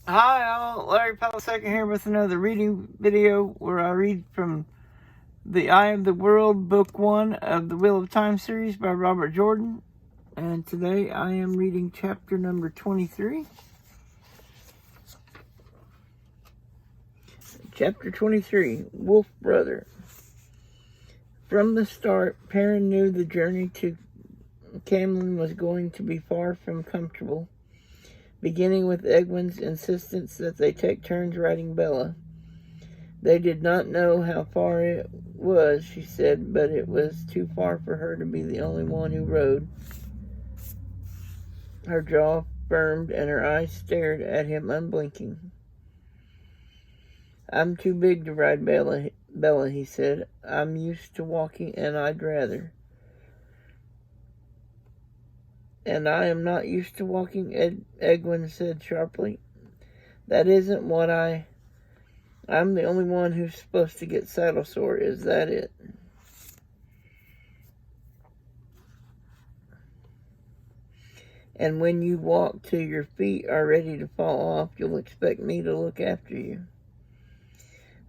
Hi all, Larry Powell II here with another reading video where I read from The Eye of the World, Book 1 of the Wheel of Time series by Robert Jordan. And today I am reading chapter number 23. Chapter 23, Wolf Brother. From the start, Perrin knew the journey to Camlin was going to be far from comfortable, beginning with Eggman's insistence that they take turns riding Bella. They did not know how far it was, she said, but it was too far for her to be the only one who rode. Her jaw firmed and her eyes stared at him unblinking. I'm too big to ride Bella, he said. I'm used to walking and I'd rather. And I am not used to walking, Eggman said sharply. That isn't what I'm the only one who's supposed to get saddle sore, is that it? And when you walk till your feet are ready to fall off, you'll expect me to look after you.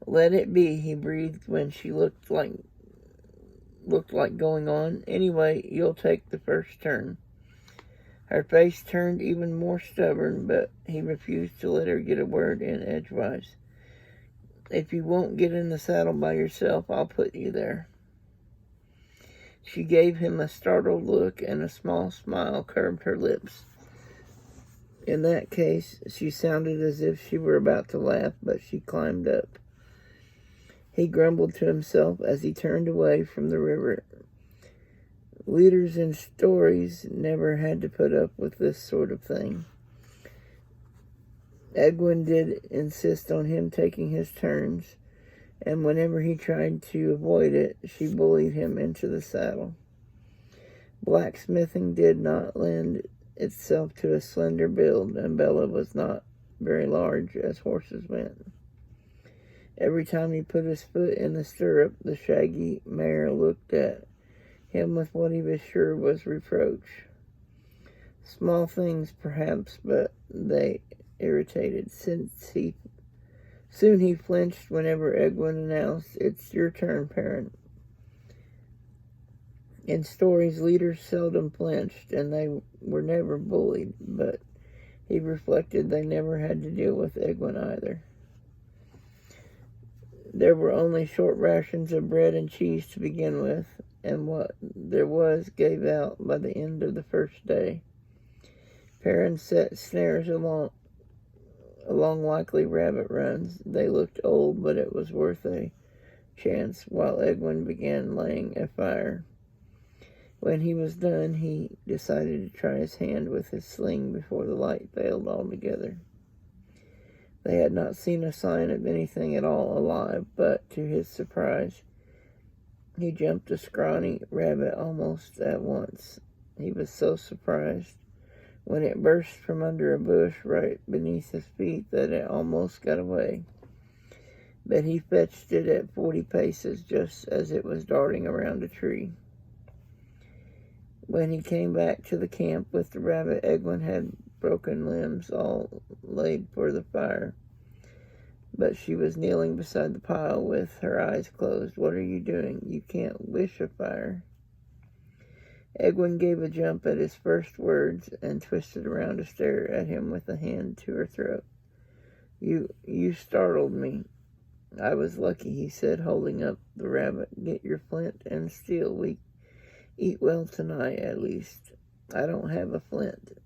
Let it be, he breathed when she looked like going on. Anyway, you'll take the first turn. Her face turned even more stubborn, but he refused to let her get a word in edgewise. If you won't get in the saddle by yourself, I'll put you there. She gave him a startled look, and a small smile curved her lips. In that case, she sounded as if she were about to laugh, but she climbed up. He grumbled to himself as he turned away from the river. Leaders in stories never had to put up with this sort of thing. Eggman did insist on him taking his turns, and whenever he tried to avoid it, she bullied him into the saddle. Blacksmithing did not lend itself to a slender build, and Bella was not very large as horses went. Every time he put his foot in the stirrup, the shaggy mare looked at him with what he was sure was reproach. Small things, perhaps, but they irritated. Soon he flinched whenever Eggman announced, "It's your turn, Perrin." In stories, leaders seldom flinched, and they were never bullied, but he reflected they never had to deal with Eggman either. There were only short rations of bread and cheese to begin with, and what there was gave out by the end of the first day. Perrin set snares along likely rabbit runs. They looked old, but it was worth a chance, while Eggman began laying a fire. When he was done, he decided to try his hand with his sling before the light failed altogether. They had not seen a sign of anything at all alive, but to his surprise, he jumped a scrawny rabbit almost at once. He was so surprised when it burst from under a bush right beneath his feet that it almost got away. But he fetched it at 40 paces just as it was darting around a tree. When he came back to the camp with the rabbit, Eggman had broken limbs all laid for the fire. But she was kneeling beside the pile with her eyes closed. "What are you doing? You can't wish a fire." Eggman gave a jump at his first words and twisted around to stare at him with a hand to her throat. You startled me." "I was lucky," he said, holding up the rabbit. "Get your flint and steel. We eat well tonight, at least." "I don't have a flint,"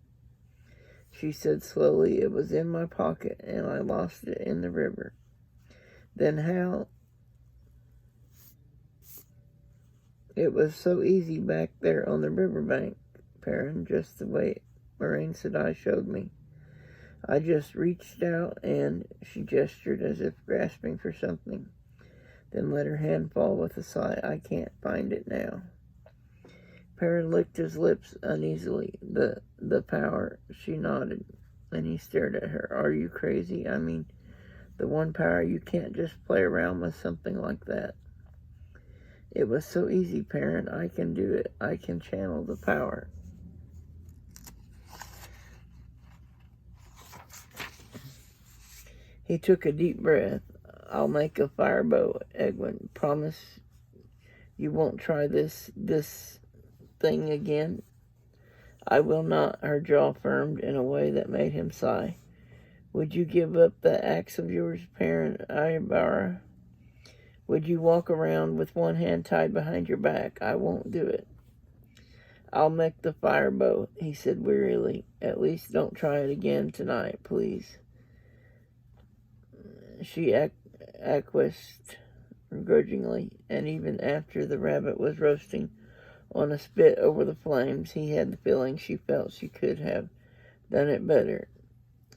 she said slowly. "It was in my pocket, and I lost it in the river." "Then how?" "It was so easy back there on the riverbank, Perrin, just the way Moraine Sedai showed me. I just reached out and..." She gestured as if grasping for something, then let her hand fall with a sigh. "I can't find it now." Perrin licked his lips uneasily. The power," she nodded, and he stared at her. "Are you crazy? I mean, the one power, you can't just play around with something like that." "It was so easy, Perrin. I can do it. I can channel the power." He took a deep breath. I'll make a firebow, Eggman. Promise you won't try this thing again? I will not. Her jaw firmed in a way that made him sigh. Would you give up that axe of yours, Parent Ironbara? Would you walk around with one hand tied behind your back? I won't do it. I'll make the firebow, he said wearily. At least don't try it again tonight, please. She acquiesced grudgingly, and even after the rabbit was roasting on a spit over the flames, he had the feeling she felt she could have done it better.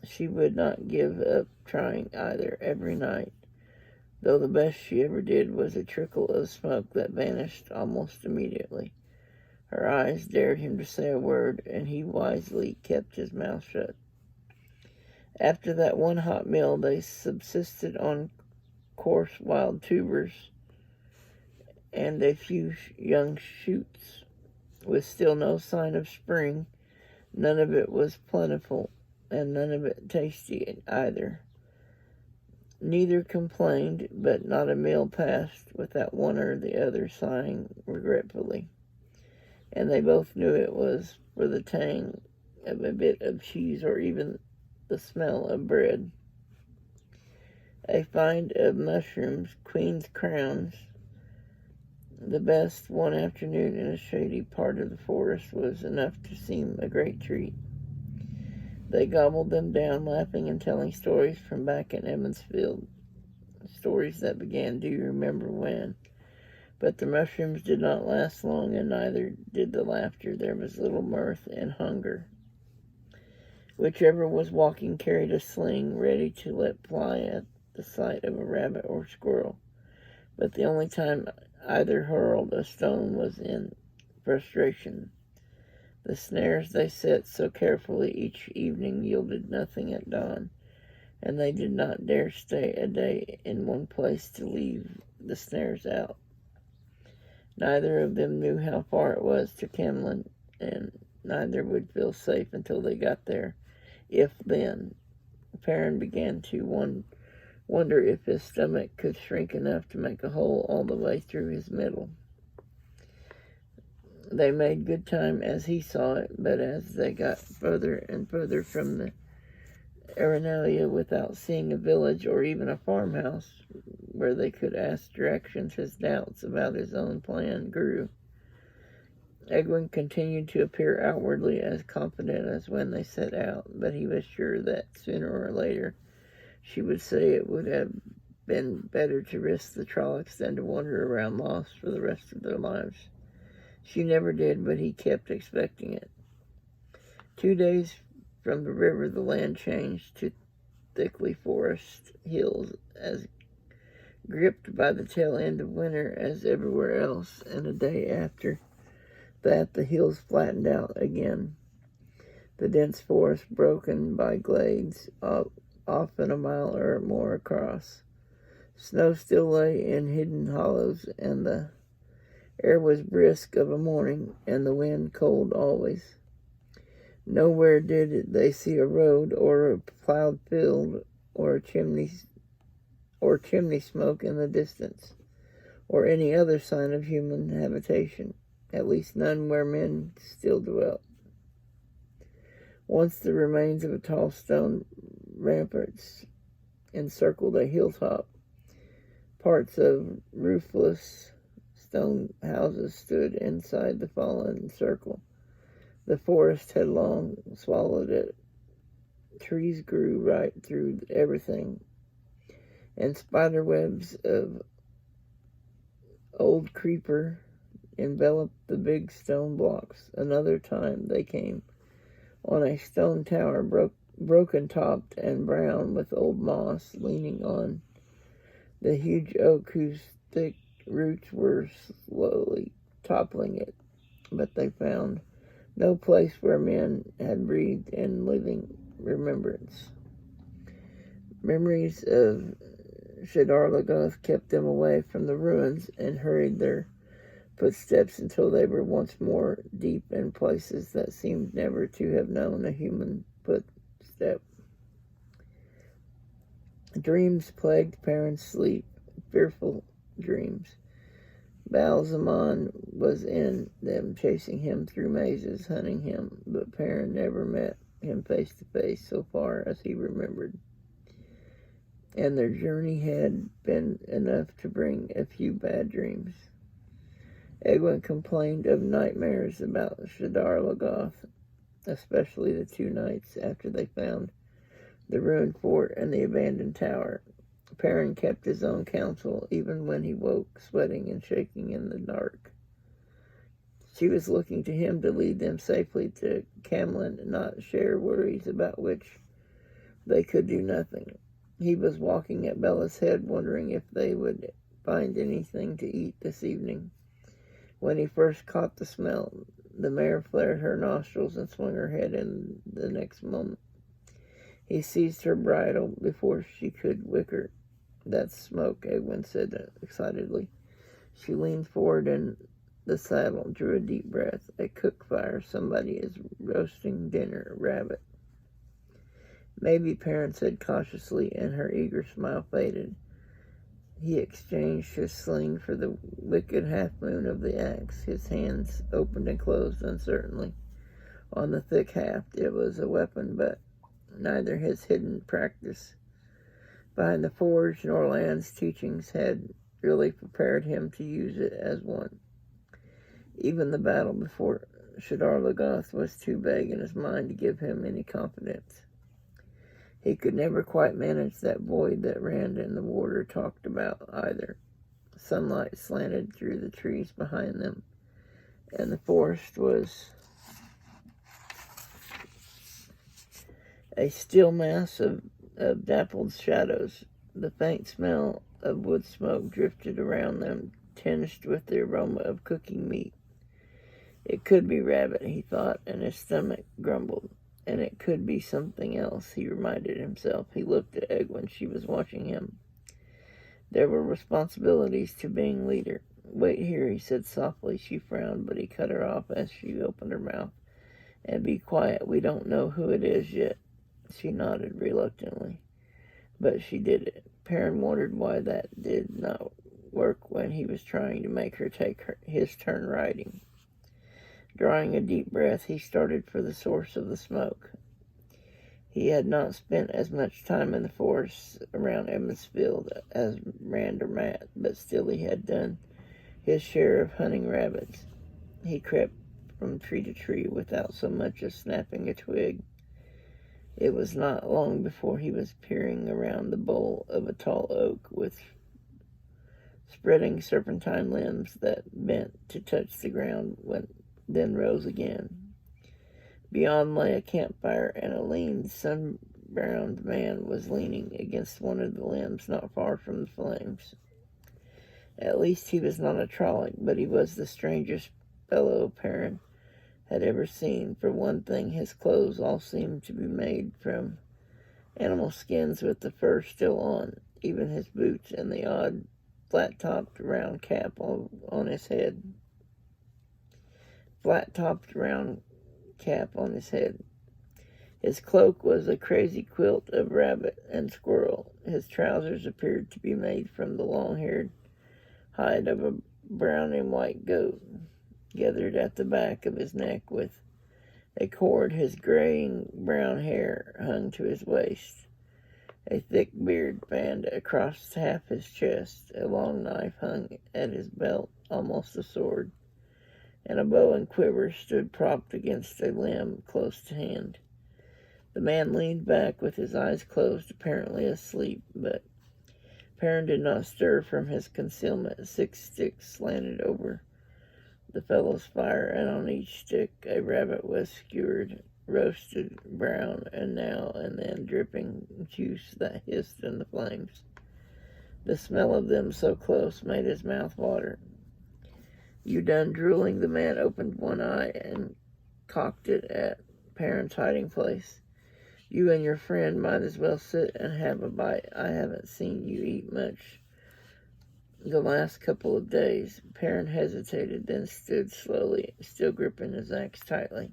She would not give up trying either. Every night, though, the best she ever did was a trickle of smoke that vanished almost immediately. Her eyes dared him to say a word, and he wisely kept his mouth shut. After that one hot meal, they subsisted on coarse wild tubers and a few young shoots. With still no sign of spring, none of it was plentiful, and none of it tasty either. Neither complained, but not a meal passed without one or the other sighing regretfully. And they both knew it was for the tang of a bit of cheese or even the smell of bread. A find of mushrooms, queen's crowns, the best, one afternoon in a shady part of the forest was enough to seem a great treat. They gobbled them down, laughing and telling stories from back in Emmonsfield, stories that began, do you remember when? But the mushrooms did not last long, and neither did the laughter. There was little mirth and hunger. Whichever was walking carried a sling ready to let fly at the sight of a rabbit or squirrel. But the only time either hurled a stone was in frustration. The snares they set so carefully each evening yielded nothing at dawn, and they did not dare stay a day in one place to leave the snares out. Neither of them knew how far it was to Kemlin, and neither would feel safe until they got there, if then. Perrin began to wonder if his stomach could shrink enough to make a hole all the way through his middle. They made good time as he saw it, but as they got further and further from the Arenalia without seeing a village or even a farmhouse where they could ask directions, his doubts about his own plan grew. Eggman continued to appear outwardly as confident as when they set out, but he was sure that sooner or later she would say it would have been better to risk the trollocs than to wander around lost for the rest of their lives. She never did, but he kept expecting it. 2 days from the river, the land changed to thickly forest hills, as gripped by the tail end of winter as everywhere else, and a day after that the hills flattened out again, the dense forest broken by glades often a mile or more across. Snow still lay in hidden hollows, and the air was brisk of a morning, and the wind cold always. Nowhere did they see a road or a plowed field or chimney smoke in the distance, or any other sign of human habitation, at least none where men still dwelt. Once the remains of a tall stone ramparts encircled a hilltop. Parts of roofless stone houses stood inside the fallen circle. The forest had long swallowed it. Trees grew right through everything, and spider webs of old creeper enveloped the big stone blocks. Another time they came on a stone tower, broken-topped and brown with old moss, leaning on the huge oak whose thick roots were slowly toppling it. But they found no place where men had breathed in living remembrance. Memories of Shadar-Lagoth kept them away from the ruins and hurried their footsteps until they were once more deep in places that seemed never to have known a human footstep. Dreams plagued Perrin's sleep, fearful dreams. Balsamon was in them, chasing him through mazes, hunting him, but Perrin never met him face to face so far as he remembered. And their journey had been enough to bring a few bad dreams. Eggman complained of nightmares about Shadar Logoth, especially the 2 nights after they found the ruined fort and the abandoned tower. Perrin kept his own counsel, even when he woke, sweating and shaking in the dark. She was looking to him to lead them safely to Camlin and not share worries about which they could do nothing. He was walking at Bella's head, wondering if they would find anything to eat this evening. When he first caught the smell, the mare flared her nostrils and swung her head in the next moment. He seized her bridle before she could whicker. "That's smoke," Eggman said excitedly. She leaned forward in the saddle, drew a deep breath. "A cook fire. Somebody is roasting dinner. Rabbit." "Maybe," Perrin said cautiously, and her eager smile faded. He exchanged his sling for the wicked half-moon of the axe. His hands opened and closed uncertainly on the thick haft. It was a weapon, but neither his hidden practice behind the forge nor Land's teachings had really prepared him to use it as one. Even the battle before Shadar Logoth was too vague in his mind to give him any confidence. He could never quite manage that void that Rand and the warder talked about either. Sunlight slanted through the trees behind them, and the forest was a still mass of dappled shadows. The faint smell of wood smoke drifted around them, tinged with the aroma of cooking meat. It could be rabbit, he thought, and his stomach grumbled. And it could be something else, he reminded himself. He looked at Egg when she was watching him. There were responsibilities to being leader. "Wait here," he said softly. She frowned, but he cut her off as she opened her mouth. "And be quiet. We don't know who it is yet." She nodded reluctantly, but she did it. Perrin wondered why that did not work when he was trying to make her take his turn riding. Drawing a deep breath, he started for the source of the smoke. He had not spent as much time in the forest around Emmonsfield as Rand or Matt, but still he had done his share of hunting rabbits. He crept from tree to tree without so much as snapping a twig. It was not long before he was peering around the bole of a tall oak with spreading serpentine limbs that bent to touch the ground, then rose again. Beyond lay a campfire, and a lean, sun-browned man was leaning against one of the limbs not far from the flames. At least he was not a Trolloc, but he was the strangest fellow Perrin had ever seen. For one thing, his clothes all seemed to be made from animal skins with the fur still on, even his boots and the odd flat-topped round cap on his head. His cloak was a crazy quilt of rabbit and squirrel. His trousers appeared to be made from the long-haired hide of a brown and white goat, gathered at the back of his neck with a cord. His graying-brown hair hung to his waist. A thick beard fanned across half his chest. A long knife hung at his belt, almost a sword, and a bow and quiver stood propped against a limb close to hand. The man leaned back with his eyes closed, apparently asleep, but Perrin did not stir from his concealment. 6 sticks slanted over the fellow's fire, and on each stick a rabbit was skewered, roasted brown, and now and then dripping juice that hissed in the flames. The smell of them so close made his mouth water. "You done drooling?" The man opened one eye and cocked it at Perrin's hiding place. "You and your friend might as well sit and have a bite. I haven't seen you eat much the last couple of days." Perrin hesitated, then stood slowly, still gripping his axe tightly.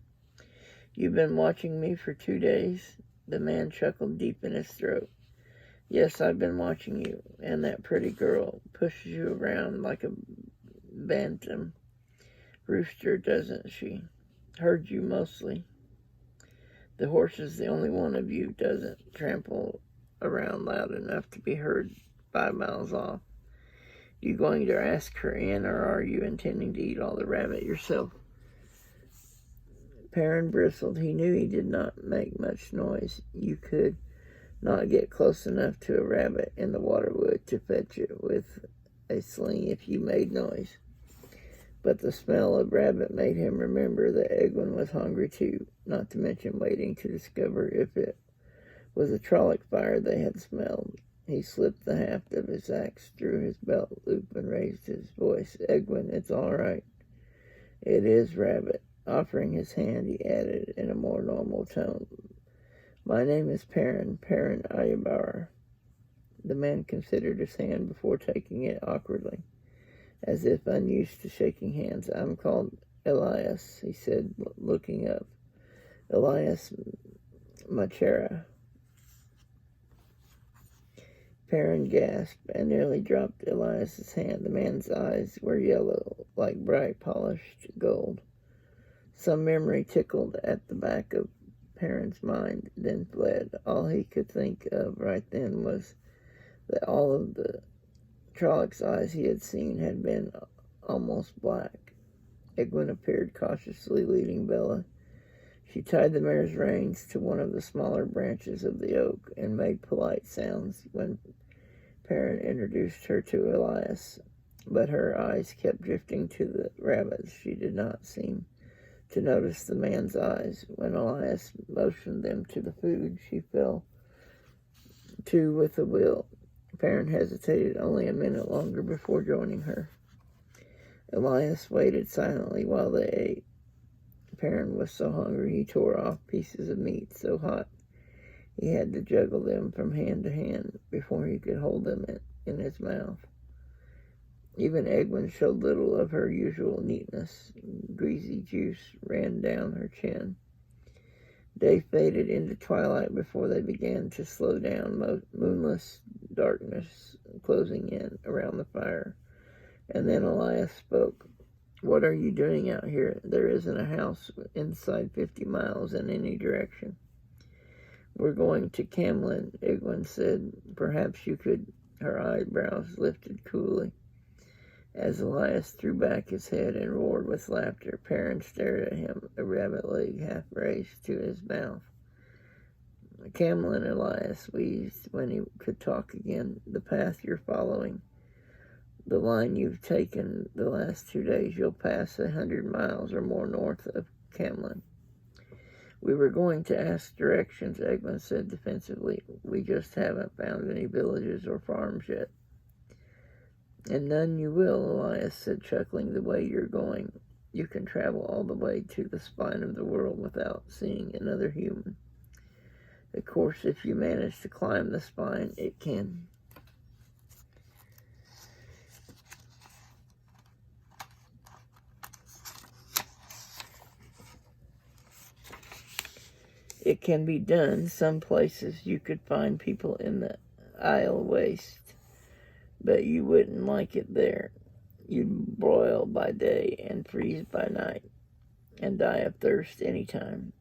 "You've been watching me for 2 days?" The man chuckled deep in his throat. Yes, I've been watching you, and that pretty girl pushes you around like a bantam rooster, doesn't she? Heard you mostly. The horse is the only one of you doesn't trample around loud enough to be heard 5 miles off. You going to ask her in, or are you intending to eat all the rabbit yourself? Perrin bristled. He knew he did not make much noise. You could not get close enough to a rabbit in the waterwood to fetch it with a sling if you made noise. But the smell of rabbit made him remember that Eggman was hungry too, not to mention waiting to discover if it was a trolloc fire they had smelled. He slipped the haft of his axe through his belt loop and raised his voice. Eggman, it's all right. It is, Rabbit. Offering his hand, he added in a more normal tone, my name is Perrin Ironbara. The man considered his hand before taking it awkwardly, as if unused to shaking hands. I'm called Aelias, he said, looking up. Aelias Machera. Perrin gasped and nearly dropped Elias's hand. The man's eyes were yellow, like bright polished gold. Some memory tickled at the back of Perrin's mind, then fled. All he could think of right then was that all of the Trolloc's eyes he had seen had been almost black. Eggman appeared cautiously, leading Bella. She tied the mare's reins to one of the smaller branches of the oak and made polite sounds when Perrin introduced her to Aelias, but her eyes kept drifting to the rabbits. She did not seem to notice the man's eyes. When Aelias motioned them to the food, she fell to with a will. Perrin hesitated only a minute longer before joining her. Aelias waited silently while they ate. Perrin was so hungry he tore off pieces of meat so hot he had to juggle them from hand to hand before he could hold them in his mouth. Even Eggman showed little of her usual neatness. Greasy juice ran down her chin. Day faded into twilight before they began to slow down, moonless darkness closing in around the fire. And then Aelias spoke. What are you doing out here? There isn't a house inside 50 miles in any direction. We're going to Camlin, Eggman said. Perhaps you could. Her eyebrows lifted coolly. As Aelias threw back his head and roared with laughter, Perrin stared at him, a rabbit leg half raised to his mouth. Camlin, Aelias wheezed when he could talk again. The path you're following, the line you've taken the last 2 days, you'll pass 100 miles or more north of Camlin. We were going to ask directions, Eggman said defensively. We just haven't found any villages or farms yet. And none you will, Aelias said, chuckling. The way you're going, you can travel all the way to the spine of the world without seeing another human. Of course, if you manage to climb the spine, it can be done. Some places you could find people in the Isle Waste, but you wouldn't like it there. You'd broil by day and freeze by night and die of thirst any time.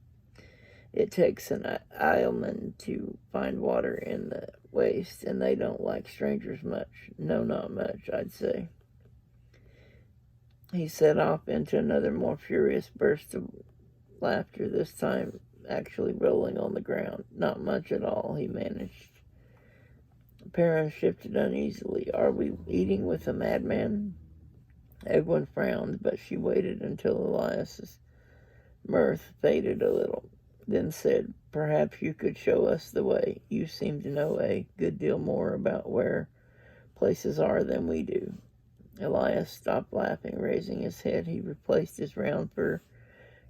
It takes an Isleman to find water in the waste, and they don't like strangers much. No, not much, I'd say. He set off into another more furious burst of laughter, this time actually rolling on the ground. Not much at all, he managed. Perrin shifted uneasily. Are we eating with a madman? Eggman frowned, but she waited until Aelias's mirth faded a little, then said, perhaps you could show us the way. You seem to know a good deal more about where places are than we do. Aelias stopped laughing, raising his head. He replaced his round fur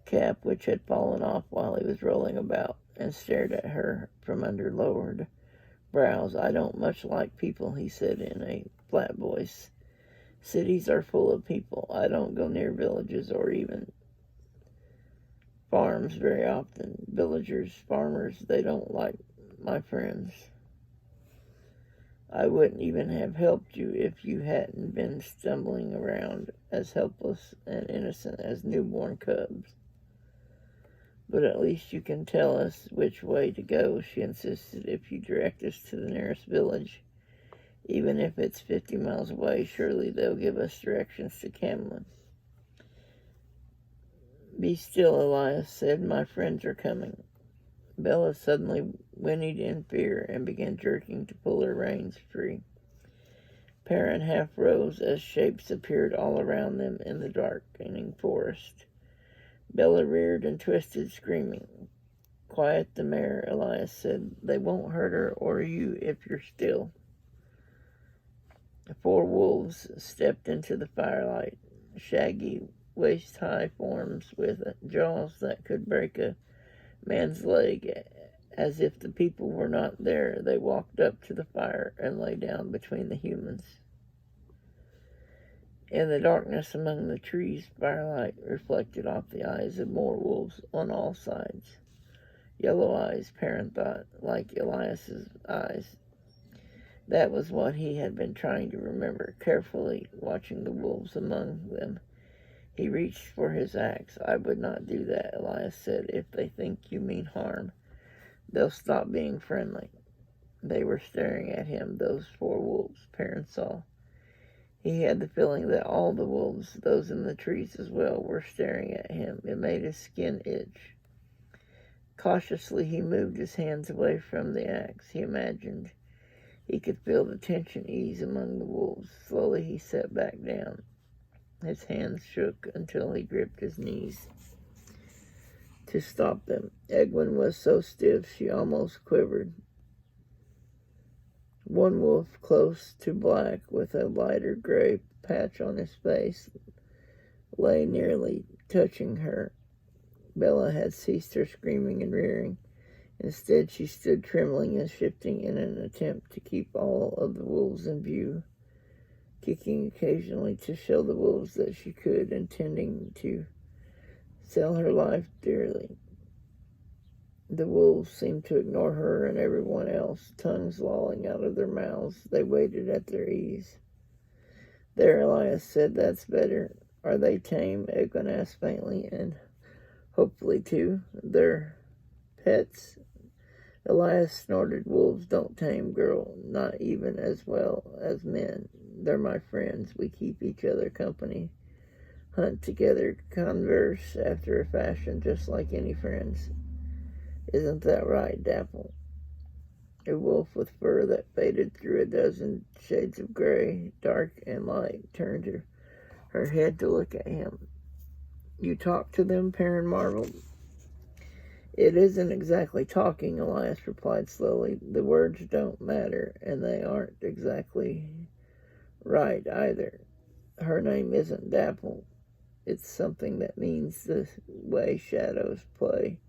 cap, which had fallen off while he was rolling about, and stared at her from under lowered brows. I don't much like people, he said in a flat voice. Cities are full of people. I don't go near villages or even farms very often. Villagers, farmers, they don't like my friends. I wouldn't even have helped you if you hadn't been stumbling around as helpless and innocent as newborn cubs. But at least you can tell us which way to go, she insisted, if you direct us to the nearest village. Even if it's 50 miles away, surely they'll give us directions to Camelot. Be still, Elias said. My friends are coming. Bella suddenly whinnied in fear and began jerking to pull her reins free. Perrin half rose as shapes appeared all around them in the darkening forest. Bella reared and twisted, screaming. Quiet the mare, Elias said. They won't hurt her or you if you're still. The 4 wolves stepped into the firelight, shaggy, waist-high forms with jaws that could break a man's leg. As if the people were not there, they walked up to the fire and lay down between the humans. In the darkness among the trees, firelight reflected off the eyes of more wolves on all sides. Yellow eyes, Perrin thought, like Elias's eyes. That was what he had been trying to remember, carefully watching the wolves among them. He reached for his axe. I would not do that, Elias said. If they think you mean harm, they'll stop being friendly. They were staring at him, those 4 wolves, Perrin saw. He had the feeling that all the wolves, those in the trees as well, were staring at him. It made his skin itch. Cautiously, he moved his hands away from the axe. He imagined he could feel the tension ease among the wolves. Slowly, he sat back down. His hands shook until he gripped his knees to stop them. Eggman was so stiff she almost quivered. One wolf, close to black, with a lighter gray patch on his face, lay nearly touching her. Bella had ceased her screaming and rearing. Instead, she stood trembling and shifting in an attempt to keep all of the wolves in view, kicking occasionally to show the wolves that she could, intending to sell her life dearly. The wolves seemed to ignore her and everyone else, tongues lolling out of their mouths. They waited at their ease. There, Elias said, that's better. Are they tame? Eggman asked faintly, and hopefully, too. They're pets? Elias snorted. Wolves don't tame, girl, not even as well as men. They're my friends. We keep each other company, hunt together, converse after a fashion, just like any friends. Isn't that right, Dapple? A wolf with fur that faded through a dozen shades of gray, dark and light, turned her head to look at him. You talk to them? Perrin marveled. It isn't exactly talking, Elias replied slowly. The words don't matter, and they aren't exactly right either. Her name isn't Dapple. It's something that means the way shadows play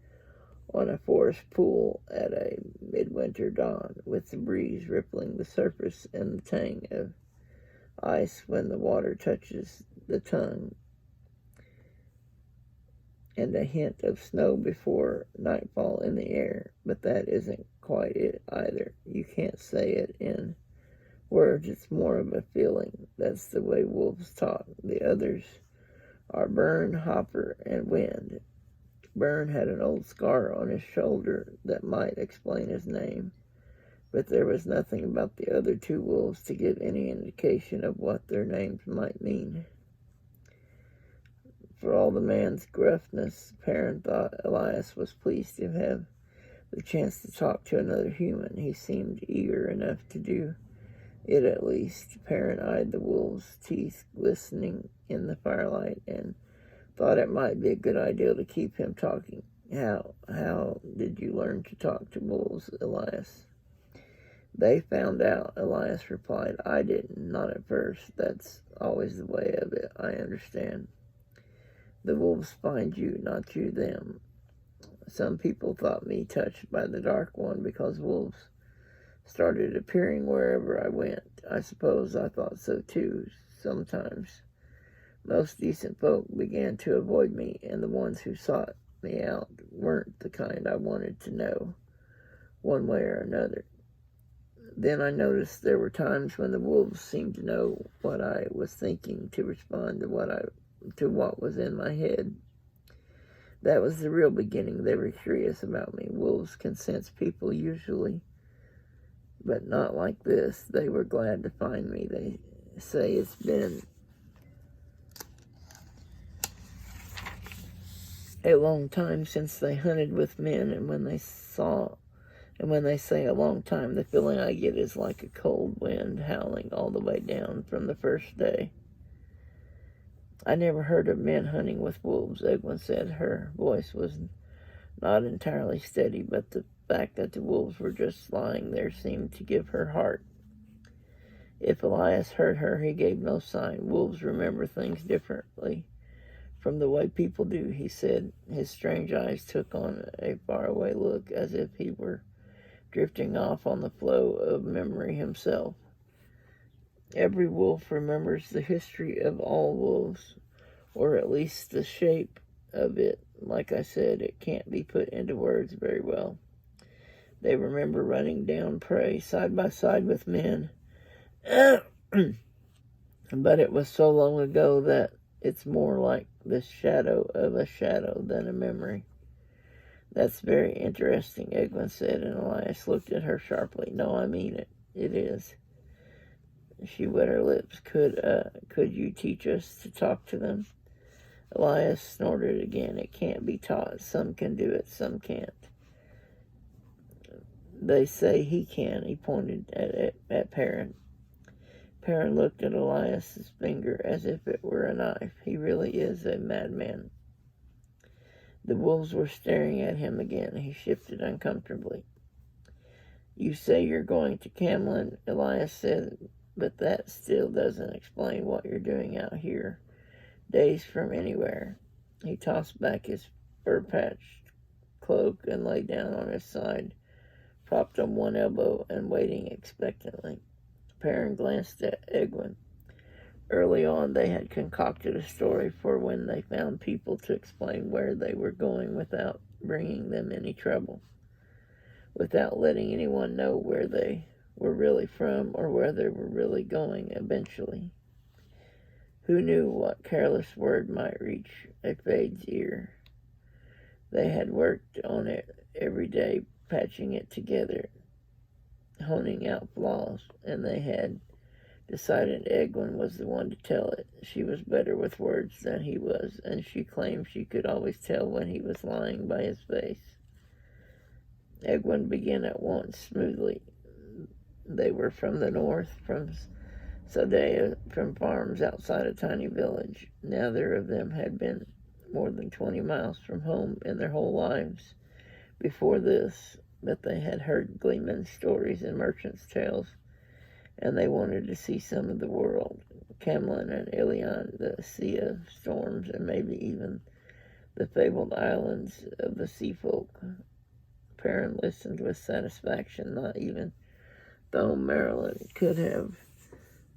on a forest pool at a midwinter dawn, with the breeze rippling the surface and the tang of ice when the water touches the tongue, and a hint of snow before nightfall in the air. But that isn't quite it either. You can't say it in words. It's more of a feeling. That's the way wolves talk. The others are Burn, Hopper, and Wind. Burn had an old scar on his shoulder that might explain his name, but there was nothing about the other 2 wolves to give any indication of what their names might mean. For all the man's gruffness, Perrin thought Elias was pleased to have the chance to talk to another human. He seemed eager enough to do it at least. Perrin eyed the wolves' teeth glistening in the firelight and thought it might be a good idea to keep him talking. How did you learn to talk to wolves, Elias? They found out, Elias replied. I didn't, not at first. That's always the way of it, I understand. The wolves find you, not you them. Some people thought me touched by the Dark One because wolves started appearing wherever I went. I suppose I thought so too, sometimes. Most decent folk began to avoid me, and the ones who sought me out weren't the kind I wanted to know, one way or another. Then I noticed there were times when the wolves seemed to know what I was thinking to respond to what was in my head. That was the real beginning. They were curious about me. Wolves can sense people usually, but not like this. They were glad to find me. They say it's been a long time since they hunted with men, and when they say a long time, the feeling I get is like a cold wind howling all the way down from the first day. I never heard of men hunting with wolves, Eggman said. Her voice was not entirely steady, but the fact that the wolves were just lying there seemed to give her heart. If Aelias heard her, he gave no sign. Wolves remember things differently from the way people do, he said. His strange eyes took on a faraway look, as if he were drifting off on the flow of memory himself. Every wolf remembers the history of all wolves, or at least the shape of it. Like I said, it can't be put into words very well. They remember running down prey side by side with men. But it was so long ago that it's more like the shadow of a shadow than a memory. That's very interesting, Eggman said, and Aelias looked at her sharply. No, I mean it. It is. She wet her lips. Could you teach us to talk to them? Aelias snorted again. It can't be taught. Some can do it, some can't. They say he can. He pointed at Perrin. Perrin looked at Aelias's finger as if it were a knife. He really is a madman. The wolves were staring at him again. He shifted uncomfortably. You say you're going to Camlin, Aelias said, but that still doesn't explain what you're doing out here, days from anywhere. He tossed back his fur-patched cloak and lay down on his side, propped on one elbow and waiting expectantly. Perrin glanced at Eggman. Early on, they had concocted a story for when they found people to explain where they were going without bringing them any trouble, without letting anyone know where they were really from or where they were really going eventually. Who knew what careless word might reach a Fade's ear? They had worked on it every day, patching it together, honing out flaws, and they had decided Eggman was the one to tell it. She was better with words than he was, and she claimed she could always tell when he was lying by his face. Eggman began at once, smoothly. They were from the north, from Sadea, from farms outside a tiny village. Neither of them had been more than 20 miles from home in their whole lives before this, but they had heard gleemen's stories and merchants' tales, and they wanted to see some of the world. Camlin and Aelian, the Sea of Storms, and maybe even the fabled islands of the sea folk. Perrin listened with satisfaction. Not even Thome Maryland could have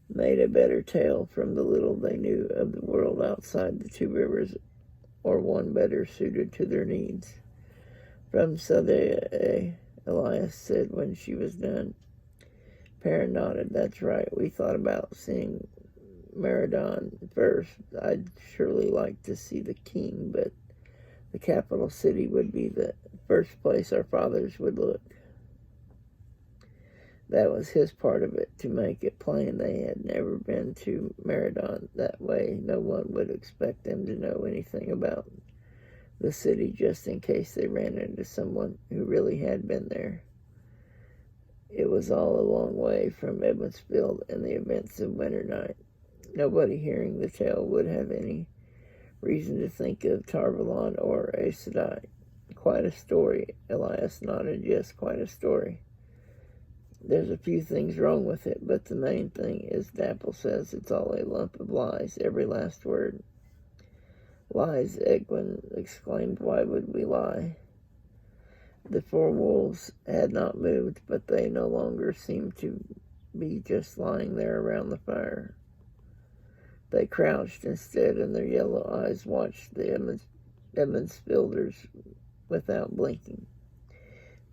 made a better tale from the little they knew of the world outside the two rivers, or one better suited to their needs. From Sadea, Aelias said when she was done. Perrin nodded. That's right. We thought about seeing Meridon first. I'd surely like to see the king, but the capital city would be the first place our fathers would look. That was his part of it, to make it plain they had never been to Meridon. That way no one would expect them to know anything about the city, just in case they ran into someone who really had been there. It was all a long way from Edmondsfield and the events of winter night. Nobody hearing the tale would have any reason to think of Tarvalon or Aes Sedai. Quite a story, Aelias nodded. Yes, quite a story. There's a few things wrong with it, but the main thing is Dapple says it's all a lump of lies, every last word. Lies, Eggman exclaimed. Why would we lie? The four wolves had not moved, but they no longer seemed to be just lying there around the fire. They crouched instead, and their yellow eyes watched the Edmondsfielders without blinking.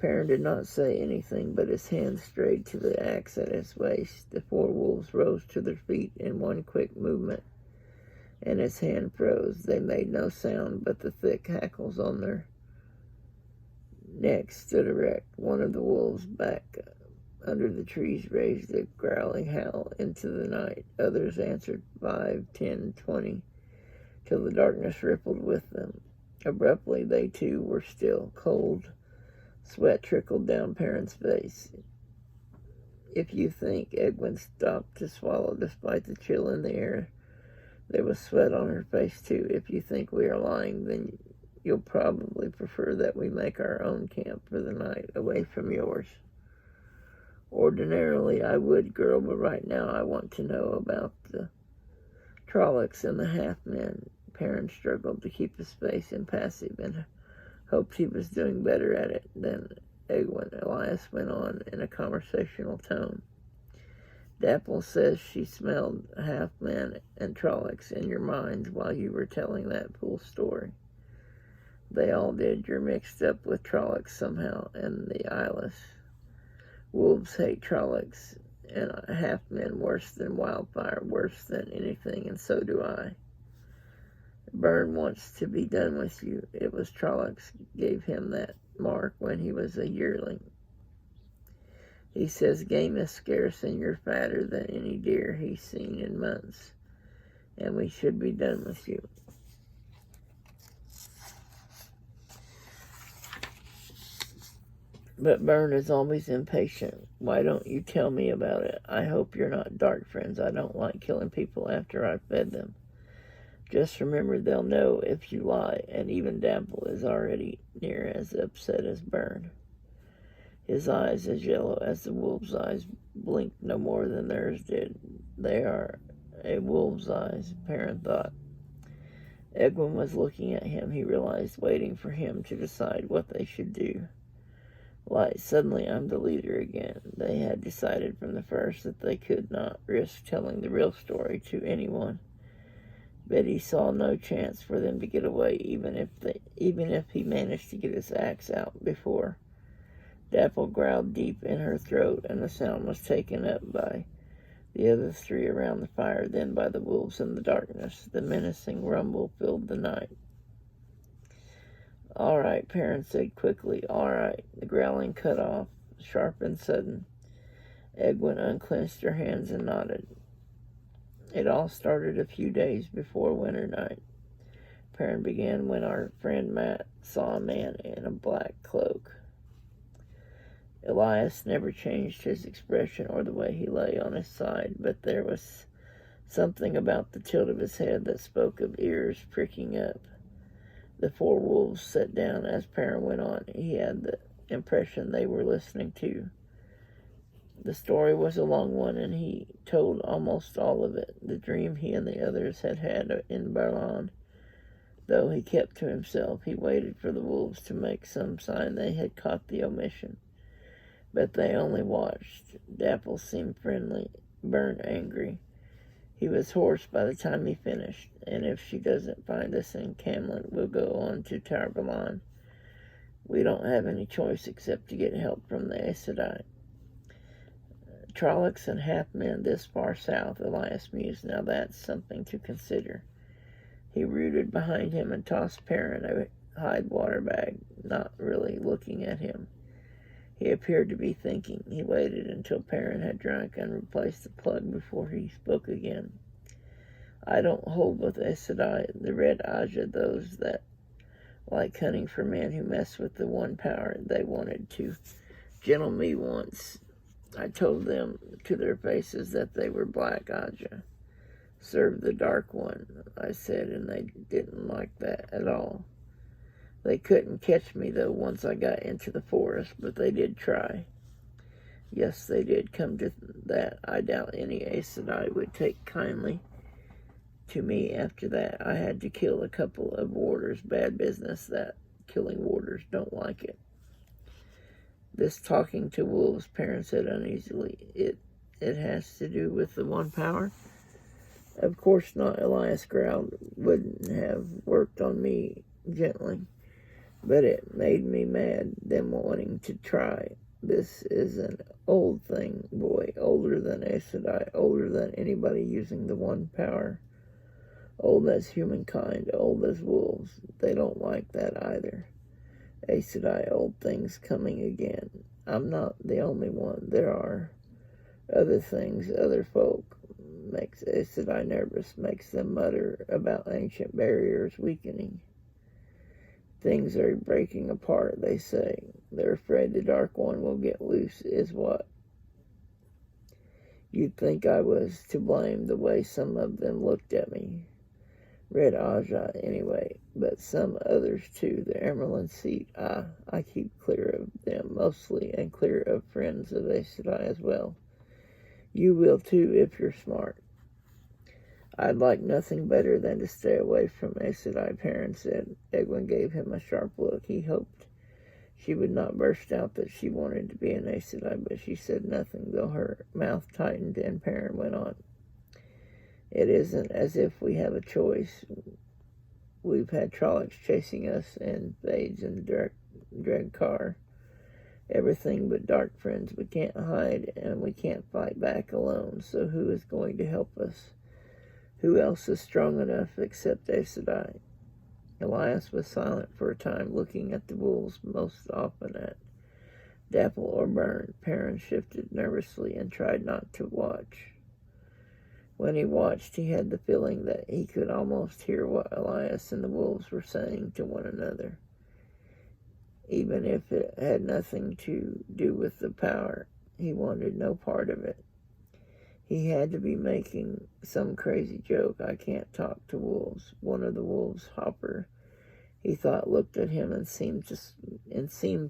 Perrin did not say anything, but his hand strayed to the axe at his waist. The 4 wolves rose to their feet in one quick movement, and his hand froze. They made no sound, but the thick hackles on their necks stood erect. One of the wolves back under the trees raised a growling howl into the night. Others answered 5, 10, 20, till the darkness rippled with them. Abruptly, they too were still. Cold sweat trickled down Perrin's face. If you think, Eggman stopped to swallow despite the chill in the air. There was sweat on her face too. If you think we are lying, then you'll probably prefer that we make our own camp for the night, away from yours. Ordinarily, I would, girl, but right now I want to know about the Trollocs and the half-men. Perrin struggled to keep his face impassive and hoped he was doing better at it than Eggman. Elias went on in a conversational tone. Dapple says she smelled half-men and Trollocs in your minds while you were telling that fool story. They all did. You're mixed up with Trollocs somehow and the Aelias. Wolves hate Trollocs and half-men worse than wildfire, worse than anything, and so do I. Byrne wants to be done with you. It was Trollocs gave him that mark when he was a yearling. He says game is scarce and you're fatter than any deer he's seen in months, and we should be done with you. But Byrne is always impatient. Why don't you tell me about it? I hope you're not dark friends. I don't like killing people after I've fed them. Just remember they'll know if you lie, and even Dapple is already near as upset as Byrne. His eyes, as yellow as the wolf's eyes, blinked no more than theirs did. They are a wolf's eyes, Perrin thought. Eggman was looking at him, he realized, waiting for him to decide what they should do. Light, suddenly I'm the leader again. They had decided from the first that they could not risk telling the real story to anyone. Betty saw no chance for them to get away, even if he managed to get his axe out before. Dapple growled deep in her throat, and the sound was taken up by the other 3 around the fire, then by the wolves in the darkness. The menacing rumble filled the night. All right, Perrin said quickly. All right. The growling cut off, sharp and sudden. Eggman unclenched her hands and nodded. It all started a few days before winter night. Perrin began when our friend Matt saw a man in a black cloak. Elias never changed his expression or the way he lay on his side, but there was something about the tilt of his head that spoke of ears pricking up. The 4 wolves sat down as Perrin went on. He had the impression they were listening to. The story was a long one, and he told almost all of it, the dream he and the others had had in Berlin. Though he kept to himself, he waited for the wolves to make some sign they had caught the omission. But they only watched. Dapple seemed friendly, Byrne angry. He was hoarse by the time he finished, and if she doesn't find us in Camlin, we'll go on to Tarbalon. We don't have any choice except to get help from the Aes Sedai. Trollocs and half-men this far south, Elias mused. Now that's something to consider. He rooted behind him and tossed Perrin a hide water bag, not really looking at him. He appeared to be thinking. He waited until Perrin had drunk and replaced the plug before he spoke again. I don't hold with Aes Sedai, the Red Aja, those that like hunting for men who mess with the one power. They wanted to gentle me once. I told them to their faces that they were Black Aja. Serve the Dark One, I said, and they didn't like that at all. They couldn't catch me, though, once I got into the forest, but they did try. Yes, they did come to that. I doubt any Aes Sedai would take kindly to me after that. I had to kill a couple of warders. Bad business, that. Killing warders. Don't like it. This talking to wolves, Perrin said uneasily. It has to do with the one power? Of course not, Elias growled. Wouldn't have worked on me gently. But it made me mad, them wanting to try. This is an old thing, boy, older than Aes Sedai, older than anybody using the one power, old as humankind, old as wolves. They don't like that either. Aes Sedai, old things coming again. I'm not the only one. There are other things, other folk. Makes Aes Sedai nervous, makes them mutter about ancient barriers weakening. Things are breaking apart, they say. They're afraid the Dark One will get loose, is what. You'd think I was to blame the way some of them looked at me. Red Aja, anyway, but some others too. The Emerald Seat, I keep clear of them mostly, and clear of friends of Aes Sedai as well. You will too, if you're smart. I'd like nothing better than to stay away from Aes Sedai, Perrin said. Eggman gave him a sharp look. He hoped she would not burst out that she wanted to be an Aes Sedai, but she said nothing, though her mouth tightened, and Perrin went on. It isn't as if we have a choice. We've had Trollocs chasing us, and Thades in the dread car. Everything but dark friends. We can't hide, and we can't fight back alone, so who is going to help us? Who else is strong enough except Aes Sedai? Aelias was silent for a time, looking at the wolves, most often at Dapple or Burn. Perrin shifted nervously and tried not to watch. When he watched, he had the feeling that he could almost hear what Aelias and the wolves were saying to one another. Even if it had nothing to do with the power, he wanted no part of it. He had to be making some crazy joke. I can't talk to wolves. One of the wolves, Hopper, he thought, looked at him and seemed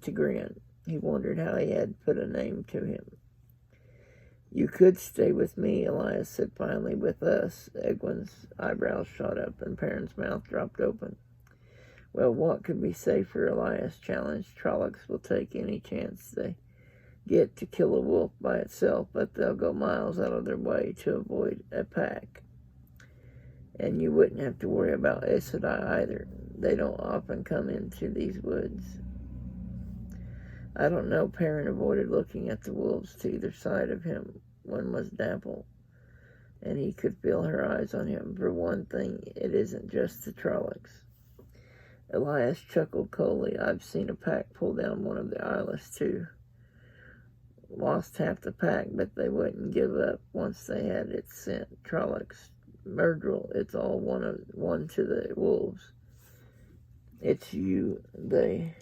to grin. He wondered how he had put a name to him. You could stay with me, Aelias said finally. With us. Egwin's eyebrows shot up and Perrin's mouth dropped open. Well, what could be safer? Aelias challenged. Trollocs will take any chance they get to kill a wolf by itself, but they'll go miles out of their way to avoid a pack. And you wouldn't have to worry about Aes Sedai either. They don't often come into these woods. I don't know. Perrin avoided looking at the wolves to either side of him. One was Dapple, and he could feel her eyes on him. For one thing, it isn't just the Trollocs. Aelias chuckled coldly. I've seen a pack pull down one of the Ielias too. Lost half the pack, but they wouldn't give up once they had its scent. Trollocs, Murdrel, it's all one to the wolves. It's you they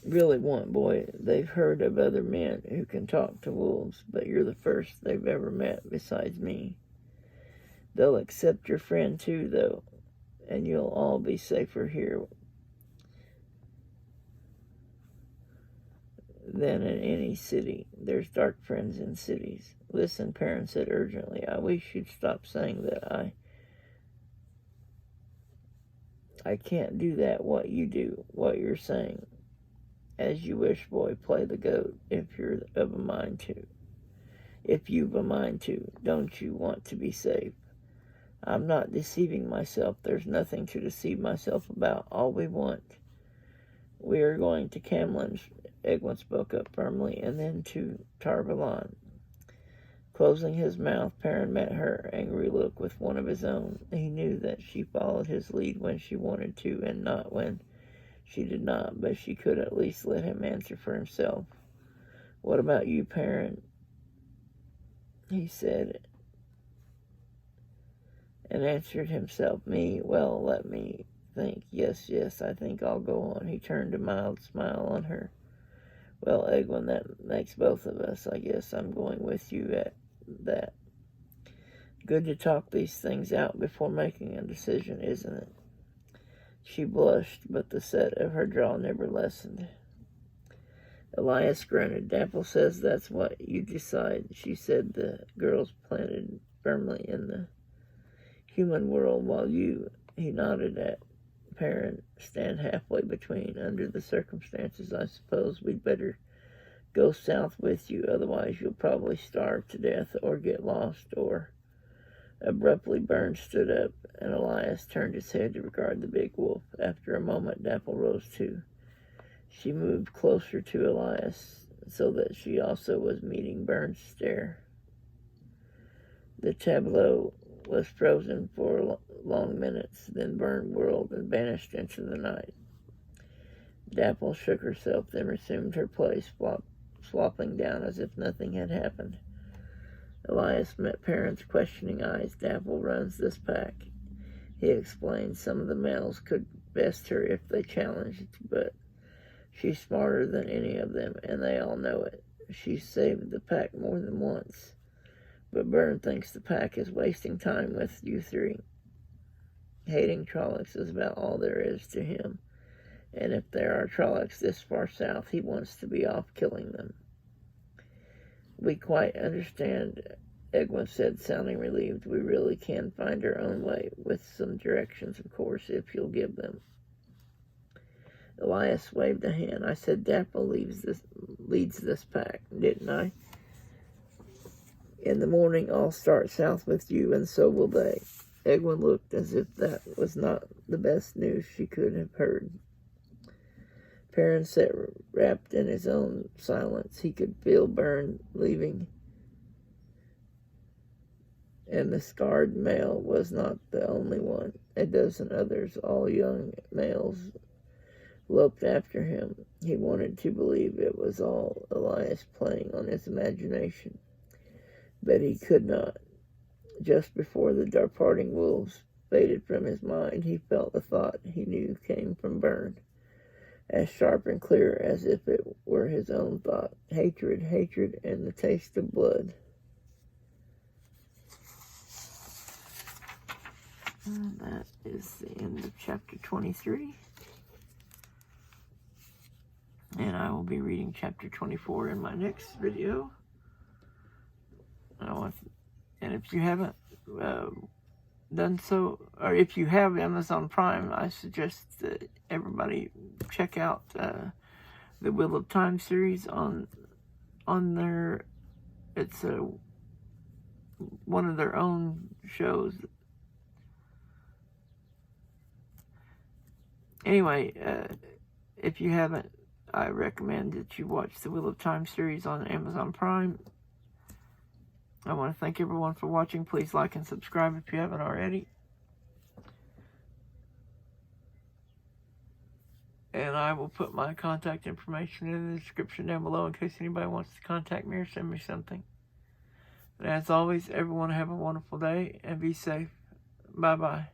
really want, boy. They've heard of other men who can talk to wolves, but you're the first they've ever met besides me. They'll accept your friend too, though, and you'll all be safer here than in any city. There's dark friends in cities. Listen, Perrin said urgently, I wish you'd stop saying that. I can't do that, what you do, what you're saying. As you wish, boy, play the goat, if you're of a mind to. If you've a mind to, don't you want to be safe? I'm not deceiving myself. There's nothing to deceive myself about. All we are going to Camlin, Eggman spoke up firmly, and then to Tar-Valon. Closing his mouth, Perrin met her angry look with one of his own. He knew that she followed his lead when she wanted to, and not when she did not, but she could at least let him answer for himself. What about you, Perrin? He said, and answered himself. Me? Well, let me think. Yes, I think I'll go on. He turned a mild smile on her. Well, Eggman, that makes both of us. I guess I'm going with you at that. Good to talk these things out before making a decision, isn't it? She blushed, but the set of her jaw never lessened. Aelias grunted. Dapple says that's what you decide, she said, the girls planted firmly in the human world, while you, he nodded at Perrin, stand halfway between. Under the circumstances, I suppose we'd better go south with you, otherwise you'll probably starve to death or get lost, or Abruptly, Burns stood up, and Aelias turned his head to regard the big wolf. After a moment, Dapple rose too. She moved closer to Aelias, so that she also was meeting Burns' stare. The tableau was frozen for long minutes, then Burns whirled and vanished into the night. Dapple shook herself, then resumed her place, flopping down as if nothing had happened. Aelias met Perrin's questioning eyes. Dapple runs this pack. He explained some of the males could best her if they challenged, but she's smarter than any of them, and they all know it. She's saved the pack more than once, but Byrne thinks the pack is wasting time with you three. Hating Trollocs is about all there is to him, and if there are Trollocs this far south, he wants to be off killing them. We quite understand, Eggman said, sounding relieved. We really can find our own way, with some directions, of course, if you'll give them. Aelias waved a hand. I said Dapple leads this pack, didn't I? In the morning, I'll start south with you, and so will they. Eggman looked as if that was not the best news she could have heard. Perrin sat wrapped in his own silence. He could feel Byrne leaving, and the scarred male was not the only one. A dozen others, all young males, loped after him. He wanted to believe it was all Aelias playing on his imagination, but he could not. Just before the departing wolves faded from his mind, he felt the thought he knew came from Byrne, as sharp and clear as if it were his own thought. Hatred, hatred, and the taste of blood. And that is the end of chapter 23. And I will be reading chapter 24 in my next video. And if you haven't done so, or if you have Amazon Prime, I suggest that everybody check out the Wheel of Time series on their. It's one of their own shows. Anyway, if you haven't, I recommend that you watch the Wheel of Time series on Amazon Prime. I want to thank everyone for watching. Please like and subscribe if you haven't already. And I will put my contact information in the description down below in case anybody wants to contact me or send me something. And as always, everyone have a wonderful day and be safe. Bye-bye.